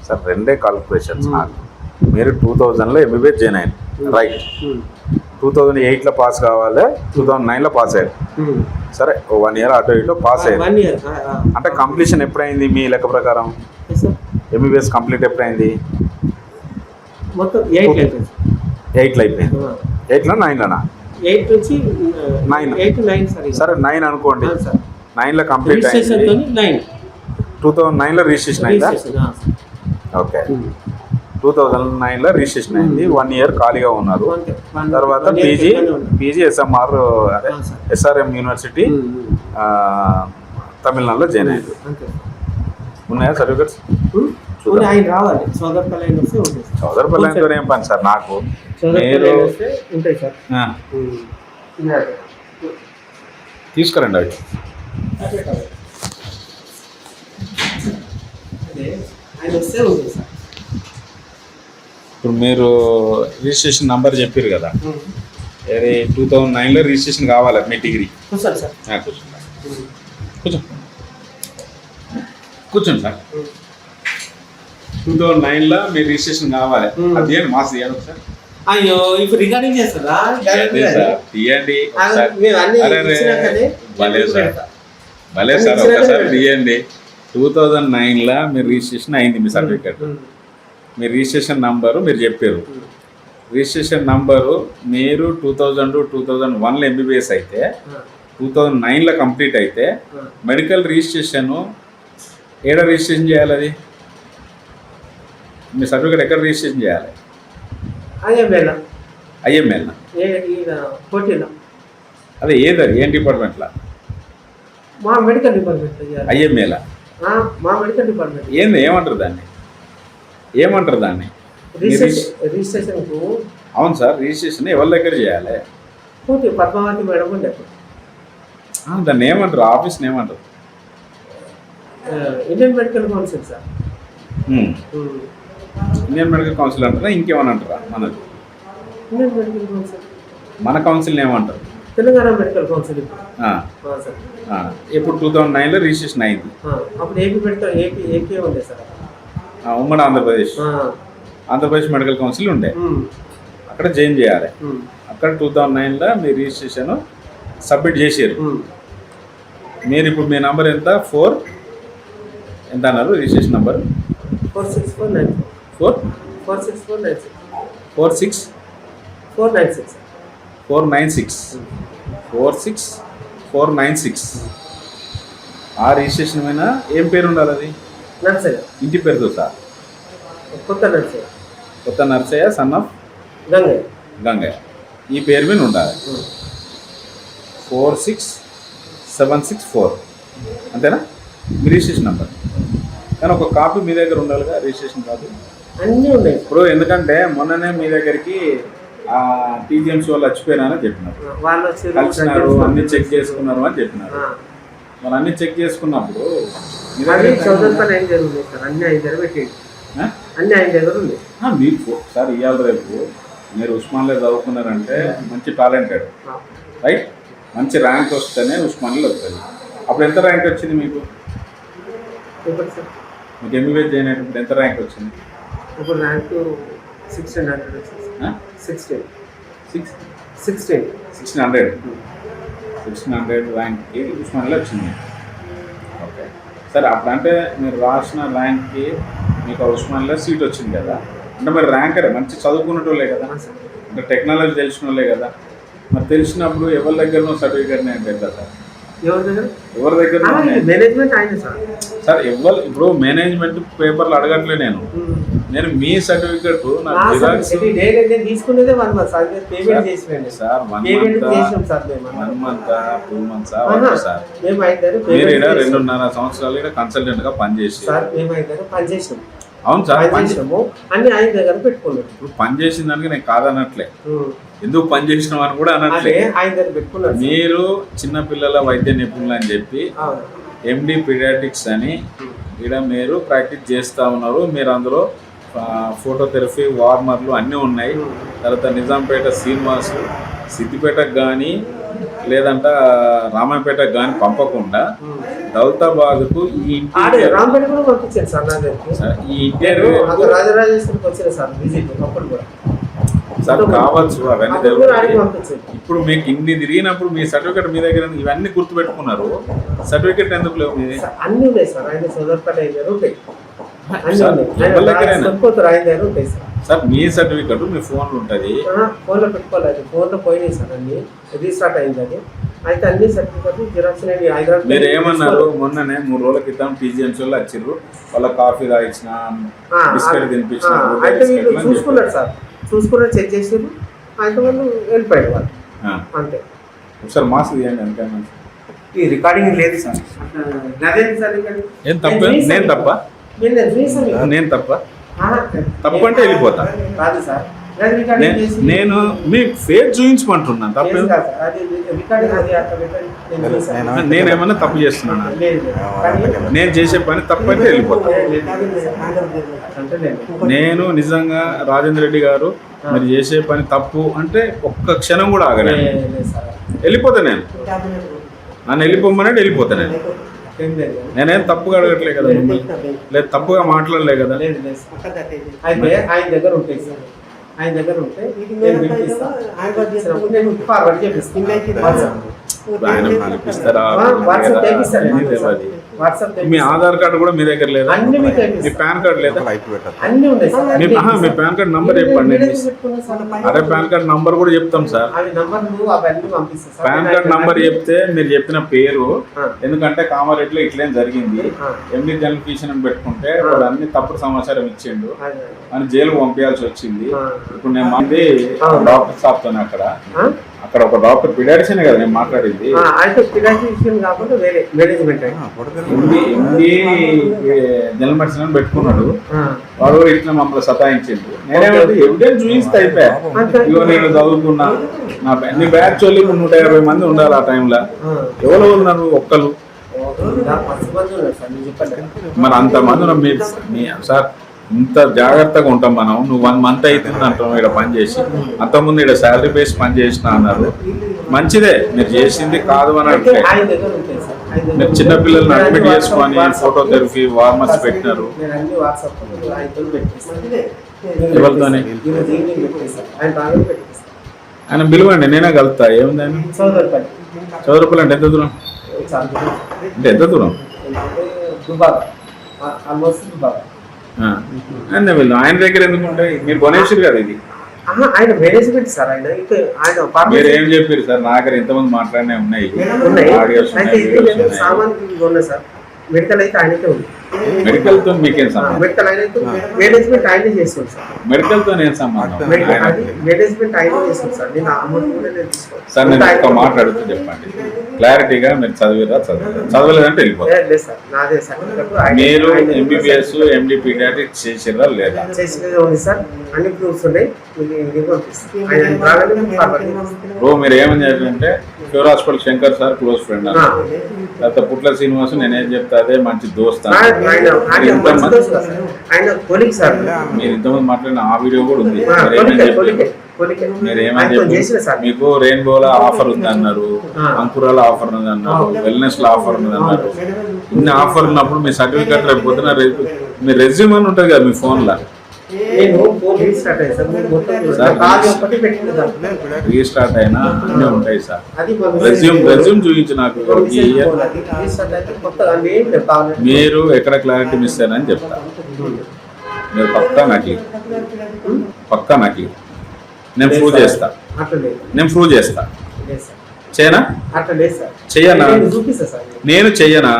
Sir రెండే qualifications నాకు. మీరు 2000లో ఎంబీబీఎస్ జాయిన్ అయ్యారు, రైట్? 2008లో పాస్ కావాలి, 2009లో పాస్ అయ్యారు. సరే, 1 ఇయర్ అటు ఇటు పాస్ అయ్యారు. అంటే కంప్లీషన్ ఎప్పుడైంది మీ లెక్క ప్రకారం? MBBS complete ఎప్పుడైంది? 8లో అయిపోయింది. 8లో 9లోనా? 8 నుంచి 9. సరే 9 అనుకోండి. 9లో కంప్లీట్ అయింది, 2009లో రిజిస్ట్రేషన్ అయిందా? ఓకే, 2009లో రిజిస్ట్రేషన్ అయింది. 1 ఇయర్ ఖాళీగా ఉన్నారు. తర్వాత పీజీ ఎస్ఎంఆర్ అదే ఎస్ఆర్ఎం యూనివర్సిటీ తమిళనాడులో జాయిన్ అయ్యారు. ఉన్నాయా సర్టిఫికెట్స్? చౌదరిపల్లితో ఏం పని సార్ నాకు? మీరు తీసుకురండి అవి. ఇప్పుడు మీరు రిజిస్ట్రేషన్ నంబర్ చెప్పారు కదా, 2009లో రిజిస్ట్రేషన్ కావాలి మీ డిగ్రీ. కూర్చోండి సార్. 2009లో మీ రిజిస్ట్రేషన్ కావాలి. అది ఏంటి మాస్ తీయండి సార్. అయ్యో, ఇప్పుడు రికార్డింగ్ చేస్తారా? తీయండి భలే సార్, ఒకసారి తీయండి. 2009లో మీరు రిజిస్ట్రేషన్ అయింది, మీ సర్టిఫికెట్, మీ రిజిస్ట్రేషన్ నంబరు మీరు చెప్పారు. రిజిస్ట్రేషన్ నంబరు మీరు 2001లో ఎంబీబీఎస్ అయితే 2009లో కంప్లీట్ అయితే మెడికల్ రిజిస్ట్రేషన్ ఏడ రిజిస్ట్రేషన్ చేయాలి? అది మీ సర్టిఫికెట్ ఎక్కడ రిజిస్ట్రేషన్ చేయాలి? ఐఎంఏనా? అదే ఏది, ఏం డిపార్ట్మెంట్లో? మా మెడికల్ డిపార్ట్మెంట్. ఐఎంఏలా? మా మెడికల్ డిపార్ట్మెంట్. ఏంది, ఏమంటారు దాన్ని? రిజిస్ట్రేషన్కు? అవును సార్, రిజిస్ట్రేషన్ ఎవరి దగ్గర చేయాలి? పద్మావతి మేడం ఉండే. దాన్ని ఏమంటారు? ఆఫీస్ని ఏమంటారు? Indian medical council sir. Indian medical council అంటారా, ఇంకేమని అంటారా? మనది ఇండియన్ మెడికల్ కౌన్సిల్. మన కౌన్సిల్ని ఏమంటారు? Telangana medical council. ఇప్పుడు 2009లో రిజిస్ట్రేషన్ అయింది. అప్పుడు ఏపీ ఉండే సార్, ఉమ్మడి ఆంధ్రప్రదేశ్ మెడికల్ కౌన్సిల్ ఉండే, అక్కడ జాయిన్ చేయాలి. అక్కడ 2009లో మీ రిజిస్ట్రేషన్ సబ్మిట్ చేసారు. మీరు ఇప్పుడు మీ నంబర్ ఎంత? 4 ఎంత అన్నారు రిజిస్ట్రేషన్ నంబర్? 46496. ఆ రిజిస్ట్రేషన్ మీద ఏం పేరు ఉండాలి? అది ఇంటి పేరుతో సార్. కొత్త నర్సయ్య సన్ ఆఫ్ గంగయ్య, ఈ పేరు మీద ఉండాలి. 46764 అంతేనా మీ రిజిస్ట్రేషన్ నెంబర్? కానీ ఒక కాపీ మీ దగ్గర ఉండాలిగా, రిజిస్ట్రేషన్ కాపీ అన్నీ ఉన్నాయి. ఇప్పుడు ఎందుకంటే మొన్ననే మీ దగ్గరికి టీజీఎంసీ వాళ్ళు వచ్చిపోయినారని చెప్పినారు, కలిసినారు, అన్ని చెక్ చేసుకున్నారు అని చెప్పినారు. మరి అన్ని చెక్ చేసుకున్నప్పుడు మీకు సార్ ఇవాళ రేపు మీరు ఉస్మాన్లో చదువుకున్నారంటే మంచి టాలెంటెడ్, రైట్? మంచి ర్యాంక్ వస్తేనే ఉస్మాన్లో వస్తుంది. అప్పుడు ఎంత ర్యాంక్ వచ్చింది మీకు? మీకు ఎంబీబీఎస్ జాయిన్ అయినప్పుడు ఎంత ర్యాంక్ వచ్చింది? ఇప్పుడు ర్యాంక్ 1600 ర్యాంక్కి ఉస్మాన్లో వచ్చింది. ఓకే, సరే. అప్పుడంటే మీరు రాసిన ర్యాంక్కి మీకు ఉస్మాన్లో సీట్ వచ్చింది కదా, అంటే మరి ర్యాంకరే మంచి చదువుకున్నటోళ్ళే కదా, అంటే టెక్నాలజీ తెలిసిన వాళ్ళే కదా. మరి తెలిసినప్పుడు ఎవరి దగ్గర సర్టిఫికేట్ నేను పెడతా? ఎవరి దగ్గర? మేనేజ్మెంట్ ఆయన సార్. ఇప్పుడు మేనేజ్మెంట్ పేపర్లు అడగట్లే నేను మీ సర్టిఫికేట్ తీసుకునేదే 1 month sir. Sir 1 month 2 months sir. మీరు 2.5 సంవత్సరాలు కన్సల్టెంట్గా పనిచేసి అవును సార్, అన్ని ఆయన దగ్గర పెట్టుకున్నాడు. ఇప్పుడు పని చేసిన దానికి నేను కాదనట్లే, ఎందుకు పని చేసినాం అని కూడా అనట్లే. మీరు చిన్నపిల్లల వైద్య నిపుణులు అని చెప్పి ఎండి పీడియాట్రిక్స్ అని ఇక్కడ మీరు ప్రాక్టీస్ చేస్తూ ఉన్నారు. మీరు అందులో ఫోటోథెరపీ, వార్మర్లు అన్నీ ఉన్నాయి. తర్వాత నిజాంపేట శ్రీనివాసు, సిద్దిపేటకు కానీ లేదంట రామాయపేట కానీ పంపకుండా దౌలతాబాద్కు ఈ ఆడే ఇంటీరియర్ రాంపేట కూడా పంపించాను సార్ నా దగ్గరికి. సార్, ఈ ఇంటీరియర్ అక్కడ రాజరాజేశ్వరికి వచ్చిన సార్ విజిట్ అప్పుడు కూడా సార్ కావచ్చు అవన్నీ అప్పుడు కూడా ఆడికి జరుగుతాయి. పంపించాను. ఇప్పుడు మీకు ఇన్ని తిరిగినప్పుడు మీ సర్టిఫికేట్ మీ దగ్గర ఉంది. ఇవన్నీ గుర్తుపెట్టుకున్నారు, సర్టిఫికేట్ ఎందుకు లేవు మీది? సార్, అన్నీ ఉన్నాయి సార్. ఆయన సోదరపేట ఆయన దగ్గర ఉంటాయి. అన్నీ సార్, ఉన్నాయి. ఎవరి దగ్గరైనా? సరిపోతారు ఆయన దగ్గర ఉంటాయి సార్. సార్ మీ సర్టిఫికేట్ మీ ఫోన్లో ఉంటుంది. ఫోన్లో పెట్టుకోలేదు, ఫోన్లో పోయినాయి సార్ అన్ని. రీస్టార్ట్ అయింది అది. అయితే అన్ని సర్టిఫికెట్లు జిరాక్స్ హైదరాబాద్ మీరు ఏమన్నారు మొన్ననే 3 రోజుల క్రితం టీజీఎంసీ వాళ్ళు వచ్చిర్రు, వాళ్ళ కాఫీ తాగించిన బిస్కెట్ తినిపించిన అయితే వీళ్ళు చూసుకున్నారు సార్. చూసుకున్నారు, చెక్ చేసారు. అయితే వాళ్ళు వెళ్ళిపోయారు వాళ్ళు అంతే. ఒకసారి మాస్క్ తీయండి ఎంతైనా. ఈ రికార్డింగ్ లేదు సార్. అదేంటి సార్ రికార్డింగ్? ఏం తప్ప? నేను తప్ప? నేను తప్ప? తప్పు అంటే వెళ్ళిపోతా. కాదు సార్, రికార్డింగ్ చేసి నేను మీ ఫేస్ చూపించమంటున్నాను. తప్ప లేదు సార్. అది రికార్డింగ్ అది అక్కడ రికార్డింగ్ నేను చేశాను. నేనేమన్నా తప్పు చేస్తున్నానా? లేదు. కానీ నేను చేసే పని తప్పు అంటే వెళ్ళిపోతా. అంటే లేదు. నేను నిజంగా రాజేంద్ర రెడ్డి గారు మీరు చేసే పని తప్పు అంటే ఒక్క క్షణం కూడా ఆగలేదు, లేదు సార్. వెళ్ళిపోతా. నేను నన్ను వెళ్ళిపోమనంటే వెళ్ళిపోతా. ఏం లేదు. నేనేం తప్పుగా అడగట్లే కదా మిమ్మల్ని, లేదు తప్పుగా మాట్లాడలే కదా. లేదు లేదు సార్. అయితే ఆయన దగ్గర ఉంటాయి సార్. ఆయన దగ్గర ఉంటే నేను పిలిపిస్తాను. నేను ఫార్వర్డ్ చేపిస్తాను. ఆయన పిలిపిస్తారా? వాట్సాప్ చేపిస్తాను. ఇది తెలియదు. వాట్సాప్ మీ ఆధార్ కార్డు కూడా మీ దగ్గర లేదా? అన్ని మీకు మీ చేపిస్తాను. పాన్ కార్డు లేదా? అన్ని ఉన్నాయి సార్. మీ పాన్ కార్డ్ నంబర్ చెప్పండి. అరే పాన్ కార్డ్ నంబర్ కూడా చెప్తాం సార్. అవి నంబర్లు అవన్నీ పంపిస్తాను సార్. పాన్ కార్డ్ నంబర్ చెప్తే మీరు చెప్పిన పేరు, ఎందుకంటే కామారెడ్డిలో ఇట్లేం జరిగింది, ఎండి జనరల్ అని పెట్టుకుంటే వాడు అన్ని తప్పుడు సమాచారం ఇచ్చిండు అని జైలుకు పంపించాల్సి వచ్చింది. ఇప్పుడు నేను మంది డాక్టర్ స్టాఫ్ తోనే అక్కడ ఒక డాక్టర్ పిడాడిషన్ కదా నేను మాట్లాడింది. అయితే పిడాడిషన్ కాకుండా వేరే మేనేజ్మెంట్ ఎండి జనరల్ మెడిసిన్ అని పెట్టుకున్నాడు. వాడు ఇట్లా మమ్మల్ని సతాయించిండు. నేనేమంటే ఎవిడెన్స్ చూపిస్తే అయిపోయా. ఇగో నేను చదువుకున్నా, నీ బ్యాచ్ వాళ్ళు 150 మంది ఉండాలి ఆ టైంలో. ఎవరు ఉన్నారు? ఒక్కరు. మరి అంతమంది ఉన్నాం. మీ సార్ ఇంత జాగ్రత్తగా ఉంటాం మనం. నువ్వు 1 మంత్ అవుతుంది అంటాం ఇక్కడ పని చేసి, అంతకుముందు ఇక్కడ శాలరీ బేస్ పని చేసిన అన్నారు. మంచిదే మీరు చేసింది, కాదు అని అంటే. మీరు చిన్నపిల్లల్ని అడ్మిట్ చేసుకొని ఫోటోథెరపీ వార్మర్స్ పెట్టినారు. ఎవరితోనే ఆయన పిలువండి, నేనే కలుపుతా. ఏముంది ఆయన? చౌదరపల్లి అంటే ఎంత దూరం? అంటే ఎంత దూరం? అన్నీ వెళ్ళు. ఆయన దగ్గర ఎందుకు ఉంటాయి? మీరు కొనేసారు కదా ఇది. ఆయన మేనేజ్మెంట్ సార్. ఆయన మీరు ఏం చెప్పారు సార్? నా దగ్గర ఇంతమంది మాట్లాడినే ఉన్నాయి, ఆడియోస్ సామాన్ ఉన్నాయి సార్. మెడికల్ అయితే ఆయనకే ఉంది. మెడికల్ తో మీకేం సంబంధం? మెడికల్ ఆయన మేనేజ్మెంట్ ఆయనే చేస్తుంది సార్. మెడికల్ తో నేను సంబంధం? మేనేజ్మెంట్ ఆయనే చేస్తుంది సార్. నేను అమౌంట్ కూడా నేను తీసుకోవాలి సార్. నేను ఒక్క మాట్లాడుతూ చెప్పండి క్లారిటీగా. మీరు చదివిరా? చదవలేదంటే వెళ్ళిపోతారు. లేదు సార్. నాదే సర్టిఫికెట్. మీరు ఎంబీబీఎస్ ఎండి పీడియాట్రిక్స్ చేసిరా లేదా? చేసినదే ఉంది సార్. అన్ని ప్రూఫ్స్ ఉన్నాయి. మీరు ఏమని చెప్పారంటే pure hospital Shankar sir close friend అన్నారు. లేకపోతే పుట్ల శ్రీనివాసు నేనేం చెప్తా అదే మంచి దోస్త్. మీరు ఇంతమంది మాట్లాడిన ఆ వీడియో కూడా ఉంది. మీరు ఏమని చెప్పారు? మీకు రెయిన్బోలో ఆఫర్ ఉంది అన్నారు, అంకురాల ఆఫర్ ఉంది అన్నారు, వెల్నెస్ లో ఆఫర్ ఉంది అన్నారు. ఇన్ని ఆఫర్ ఉన్నప్పుడు మీ సర్టిఫికేట్ రేపు పొద్దున మీ రెజ్యూమ్ అని ఉంటుంది కదా మీ ఫోన్ లో. రీస్టార్ట్ అయినా అన్నీ ఉంటాయి సార్. రెజ్యూమ్ చూపించి నాకు. మీరు ఎక్కడ క్లారిటీ మిస్ అయ్యారని చెప్తా. మీరు పక్కా నాకు నేను ప్రూవ్ చేస్తా. చేయనా? చెయ్యనా? నేను చెయ్యనా?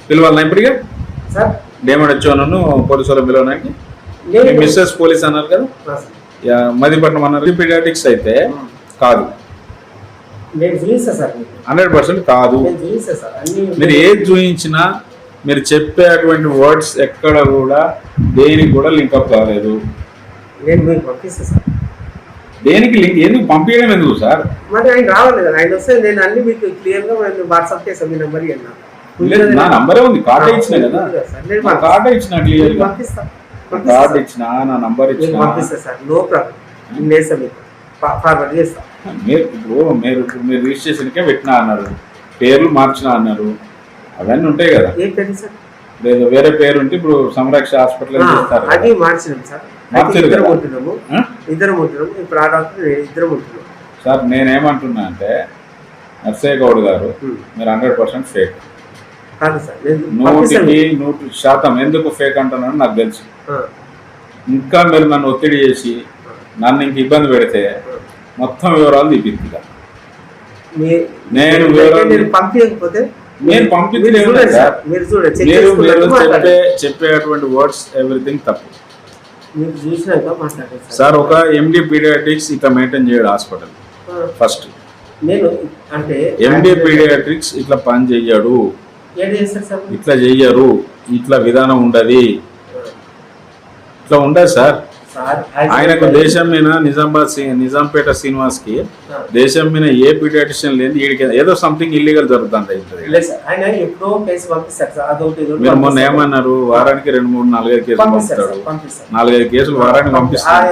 పిలవాలన్నా ఇప్పటికే? డేమడ్ వచ్చాను పోలీసు వాళ్ళని పిలవడానికి. మిస్సెస్ పోలీస్ అన్నారు కదా, మదిపట్నం అన్నారు. పీడియాట్రిక్స్ అయితే కాదు, 100% కాదు. మీరు ఏది చూపించినా మీరు చెప్పే అటువంటి వర్డ్స్ ఎక్కడ కూడా దేనికి కూడా లింకప్ కాలేదు. దేనికి లింక్ ఎందుకు పంపించడం ఎందుకు సార్? మరి ఆయన రావాలి కదా. ఆయన వస్తే నేను అన్ని మీకు క్లియర్ గా వాట్సాప్ చేసాను. మీ నెంబర్ నా నంబరే ఉంది, కార్డు ఇచ్చిన కదా. కార్డు ఇచ్చిన క్లియర్ గా కార్డు ఇచ్చిన, నా నంబర్ ఇచ్చిన. పంపిస్తా సార్. No problem. ఫార్వర్డ్ చేస్తా. మీరు రిజిస్ట్రేషన్కే పెట్టినా అన్నారు, పేర్లు మార్చినా అన్నారు, అవన్నీ ఉంటాయి కదా. ఏం పేరు సార్? లేదు వేరే పేరు ఉంటే ఇప్పుడు సంరక్ష హాస్పిటల్ చేస్తారు కదా. అది మార్చినాం సార్. మార్చారు ఇద్దరం కదా? ఉంటున్నాము. ఇప్పుడు ఆ డాక్టర్ ఇద్దరం ఉంటున్నాం సార్. నేనేమంటున్నా అంటే నర్సయ్య గౌడ్ గారు మీరు 100% ఫేక్. కాదు సార్, నేను 100% ఎందుకు ఫేక్ అంటున్నాను నాకు తెలుసు. ఇంకా మీరు నన్ను ఒత్తిడి చేసి నన్ను ఇంక ఇబ్బంది పెడితే మొత్తం వివరాలు తీపిద్దా. నేను పంపించకపోతే నేను పంపించలేదు సార్. మీరు చూడండి, మీరు చెప్పేటువంటి వర్డ్స్ ఎవ్రీథింగ్ తప్పు. మీరు చూసినాక మాట్లాడారు సార్. ఒక ఎండి పీడియాట్రిక్స్ ఇట్లా మెయింటైన్ చేయడు హాస్పిటల్. ఫస్ట్ నేను అంటే ఎండి పీడియాట్రిక్స్ ఇట్లా పని చెయ్యడు, ఏం చేస్తారు సార్? ఇట్లా చెయ్యరు, ఇట్లా విధానం ఉండదు, ఇట్లా ఉండదు సార్. ఆయనకు దేశం మీద నిజాంపేట శ్రీనివాస్కి దేశం మీద ఏ పీడియాట్రిషియన్ లేదు. వీడికి ఏదో సంథింగ్ ఇల్లీగల్ జరుగుతుంది. మీరు మొన్న ఏమన్నారు, వారానికి 2, 3, 4, 5 కేసులు పంపుతాడు. 4, 5 కేసులు వారానికి పంపిస్తాడు.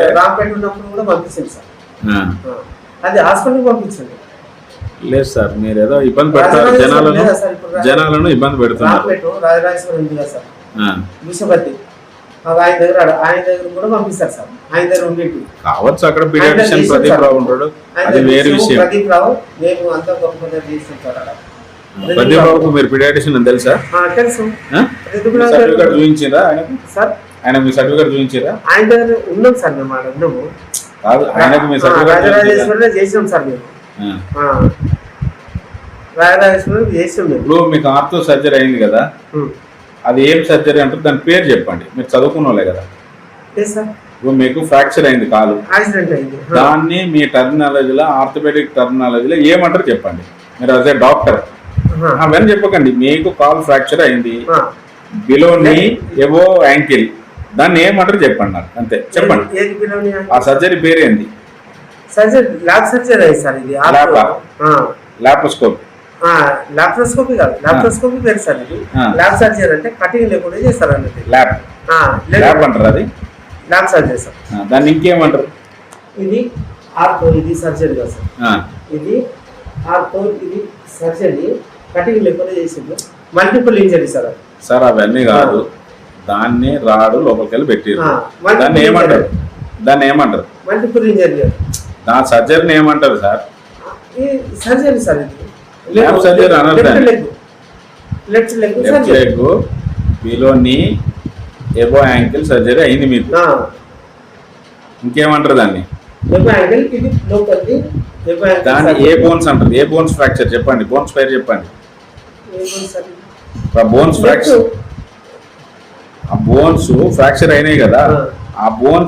లేదు సార్, మీరు ఏదో ఇబ్బంది పెడతారు, జనాలను ఇబ్బంది పెడుతున్నారు. ఆయన దగ్గర కూడా పంపిస్తారు సార్. ఆయన దగ్గర ఉండేది కావచ్చు, అక్కడ పీడియాట్రిషియన్ ప్రదీప్ రావు ఉంటాడు, అది వేరే విషయం. ప్రదీప్ రావు మేము అంతా గొప్ప చేస్తుంటారు. ప్రదీప్ రావుకు మీరు పీడియాట్రిషియన్ అని తెలుసా? తెలుసు. సర్టిఫికేట్ చూపించారా ఆయనకు? సార్ ఆయన మీ సర్టిఫికేట్ చూపించారా? ఆయన దగ్గర ఉన్నాం సార్, మేము ఆడ ఉన్నాము. కాదు, ఆయనకు మీ రాజరాజేశ్వరిలో చేసినాం సార్ మేము. రాజరాజేశ్వరిలో చేసినాం మేము. ఇప్పుడు మీకు ఆర్థో సర్జరీ అయింది కదా, అది ఏం సర్జరీ అంటారు, దాని పేరు చెప్పండి. మీరు చదువుకున్న వాళ్ళే కదా. ఇప్పుడు మీకు ఫ్రాక్చర్ అయింది కాలు, దాన్ని మీ టర్మినాలజీలో ఆర్థోపెడిక్ టర్మినాలజీలో ఏమంటారు చెప్పండి. మీరు అదే డాక్టర్ అవన్నీ చెప్పకండి. మీకు కాల్ ఫ్రాక్చర్ అయింది, బిలో నీ ఎబో యాంకిల్, దాన్ని ఏమంటారు చెప్పండి నాకు, అంతే చెప్పండి. ఆ సర్జరీ పేరు ఏంది? లాప్రోస్కోపీ. లాప్రోస్కోపీ కాదు, లాప్రోస్కోపీ పేరు సార్. ఇది ల్యాబ్ సర్జరీ అంటే కటింగ్ లేకుండా చేస్తారు అన్నట్టు. ల్యాబ్ అంటారు, అది ల్యాబ్ సర్జరీ సార్. దాన్ని ఇంకేమంటారు? ఇది ఆర్థో, ఇది సర్జరీ కాదు సార్. ఇది ఆర్థో, ఇది సర్జరీ కటింగ్ లేకుండా చేసింది. Multiple injury sir. సార్ అవన్నీ కాదు, దాన్ని రాడు లోపలికి వెళ్ళి పెట్టారు, దాన్ని ఏమంటారు? Multiple injury. దాని సర్జరీని ఏమంటారు సార్? Surgery sir. ఇది ల్యాబ్ సర్జరీ అన్నారు. లెఫ్ట్ లెగ్ బిలో నీ ఎబో యాంకిల్ సర్జరీ అయింది మీకు, ఇంకేమంటారు దాన్ని? దాన్ని ఏ బోన్స్ అంటారు? ఏ బోన్స్ ఫ్రాక్చర్ చెప్పండి, బోన్స్ పేరు చెప్పండి. బోన్స్ ఫ్రాక్చర్, ఆ బోన్స్ ఫ్రాక్చర్ అయినాయి కదా, ఆ బోన్స్